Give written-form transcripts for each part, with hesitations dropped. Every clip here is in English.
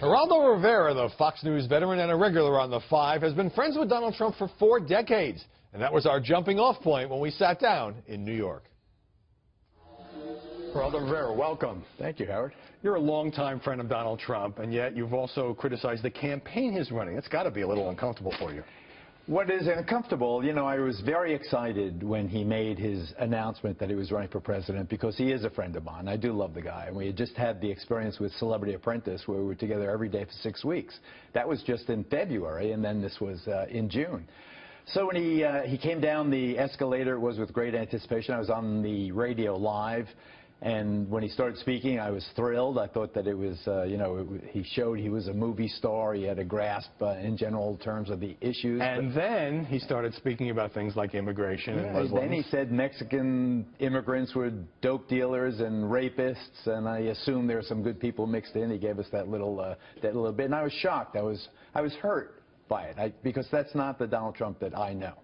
Geraldo Rivera, the Fox News veteran and a regular on the Five, has been friends with Donald Trump for 4 decades. And that was our jumping-off point when we sat down in New York. Geraldo Rivera, welcome. Thank you, Howard. You're a longtime friend of Donald Trump, and yet you've also criticized the campaign he's running. It's got to be a little uncomfortable for you. What is uncomfortable, you know, I was very excited when he made his announcement that he was running for president because he is a friend of mine. I do love the guy. And we had just had the experience with Celebrity Apprentice where we were together every day for 6 weeks. That was just in February, and then this was in June. So when he came down the escalator, it was with great anticipation. I was on the radio live. And when he started speaking, I was thrilled. I thought that it was, you know, he showed he was a movie star. He had a grasp in general terms of the issues. And then he started speaking about things like immigration and Muslims. Then he said Mexican immigrants were dope dealers and rapists, and I assume there are some good people mixed in. He gave us that little bit, and I was shocked. I was hurt by it because that's not the Donald Trump that I know.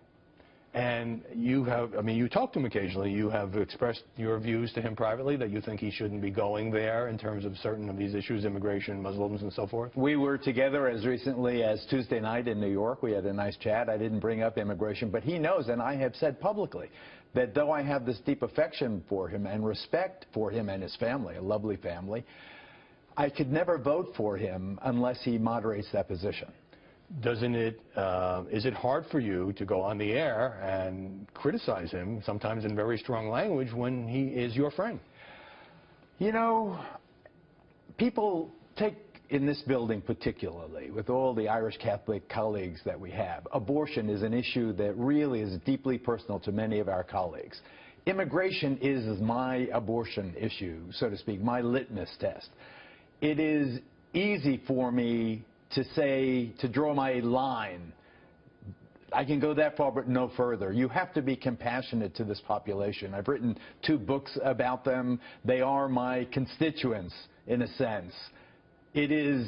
And you have, I mean, you talk to him occasionally. You have expressed your views to him privately that you think he shouldn't be going there in terms of certain of these issues, immigration, Muslims, and so forth? We were together as recently as Tuesday night in New York. We had a nice chat. I didn't bring up immigration, but he knows, and I have said publicly, that though I have this deep affection for him and respect for him and his family, a lovely family, I could never vote for him unless he moderates that position. Doesn't it, is it hard for you to go on the air and criticize him, sometimes in very strong language, when he is your friend? You know, people take, in this building particularly, with all the Irish Catholic colleagues that we have, abortion is an issue that really is deeply personal to many of our colleagues. Immigration is my abortion issue, so to speak, my litmus test. It is easy for me to say, to draw my line. I can go that far, but no further. You have to be compassionate to this population. I've written 2 books about them. They are my constituents, in a sense. It is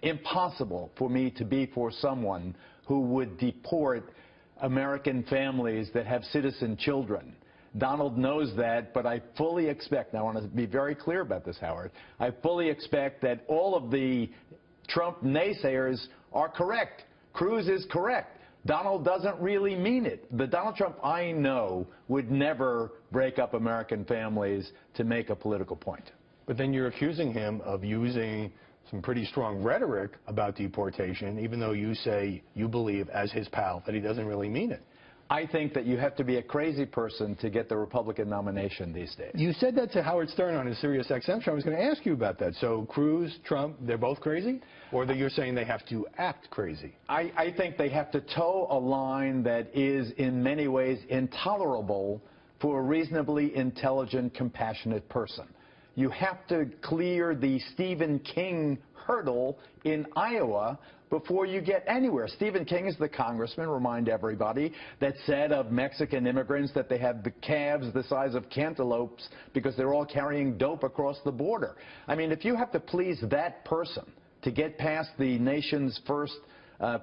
impossible for me to be for someone who would deport American families that have citizen children. Donald knows that, but I fully expect, and I want to be very clear about this, Howard, I fully expect that all of the Trump naysayers are correct. Cruz is correct. Donald doesn't really mean it. The Donald Trump I know would never break up American families to make a political point. But then you're accusing him of using some pretty strong rhetoric about deportation, even though you say you believe, as his pal, that he doesn't really mean it. I think that you have to be a crazy person to get the Republican nomination these days. You said that to Howard Stern on his Sirius XM show. I was going to ask you about that. So Cruz, Trump, they're both crazy? Or that you're saying they have to act crazy? I think they have to toe a line that is in many ways intolerable for a reasonably intelligent, compassionate person. You have to clear the Stephen King hurdle in Iowa before you get anywhere. Stephen King is the congressman, remind everybody, that said of Mexican immigrants that they have the calves the size of cantaloupes because they're all carrying dope across the border. I mean, if you have to please that person to get past the nation's first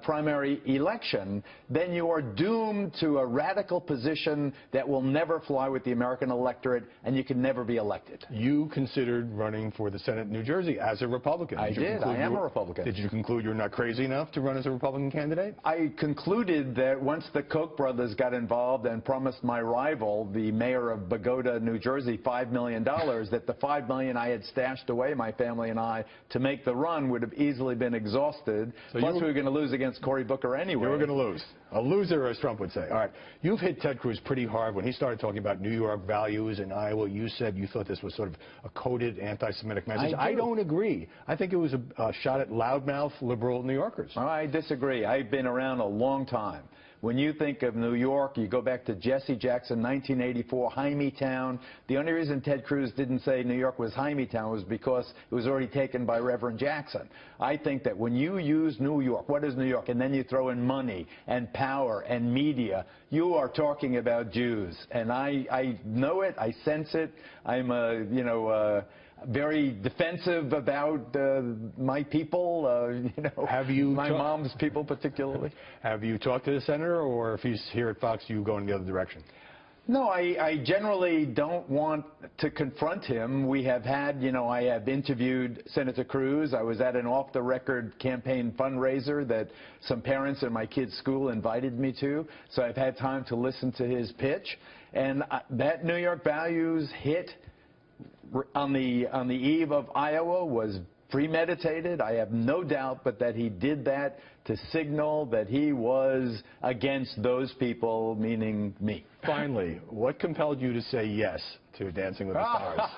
primary election, then you are doomed to a radical position that will never fly with the American electorate, and you can never be elected. You considered running for the Senate in New Jersey as a Republican. I did. I am a Republican. Did you conclude you're not crazy enough to run as a Republican candidate? I concluded that once the Koch brothers got involved and promised my rival, the mayor of Bogota, New Jersey, $5 million, that the $5 million I had stashed away, my family and I, to make the run would have easily been exhausted. So plus, we were going to lose against Cory Booker anyway. You were going to lose. A loser, as Trump would say. All right. You've hit Ted Cruz pretty hard. When he started talking about New York values in Iowa, you said you thought this was sort of a coded anti-Semitic message. I don't agree. I think it was a shot at loudmouth liberal New Yorkers. I disagree. I've been around a long time. When you think of New York, you go back to Jesse Jackson, 1984, Hymietown. The only reason Ted Cruz didn't say New York was Hymietown was because it was already taken by Reverend Jackson. I think that when you use New York, what is New York? And then you throw in money and power and media, you are talking about Jews. And I know it. I sense it. I'm very defensive about my people, my mom's people particularly. Have you talked to the senator, or if he's here at Fox, you go in the other direction? No, I generally don't want to confront him. We have had, I have interviewed Senator Cruz. I was at an off-the-record campaign fundraiser that some parents in my kids' school invited me to, so I've had time to listen to his pitch. And that New York Values hit on the eve of Iowa was premeditated. I have no doubt but that he did that to signal that he was against those people, meaning me. Finally, what compelled you to say yes to Dancing with the Stars?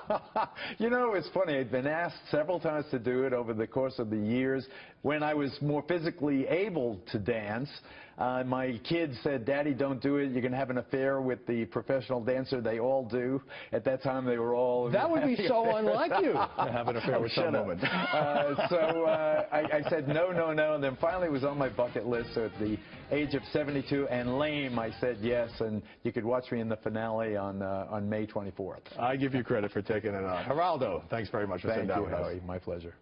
It's funny. I've been asked several times to do it over the course of the years. When I was more physically able to dance, my kids said, "Daddy, don't do it. You're going to have an affair with the professional dancer." They all do. At that time, they were all... That would be so unlike you, to have an affair with some woman. So I said, no, no, no. And then finally it was on my bucket list. So at the age of 72 and lame, I said yes. And you could watch me in the finale on May 24th. I give you credit for taking it on. Geraldo, thanks very much for sitting down with us. Thank you, Howie. My pleasure.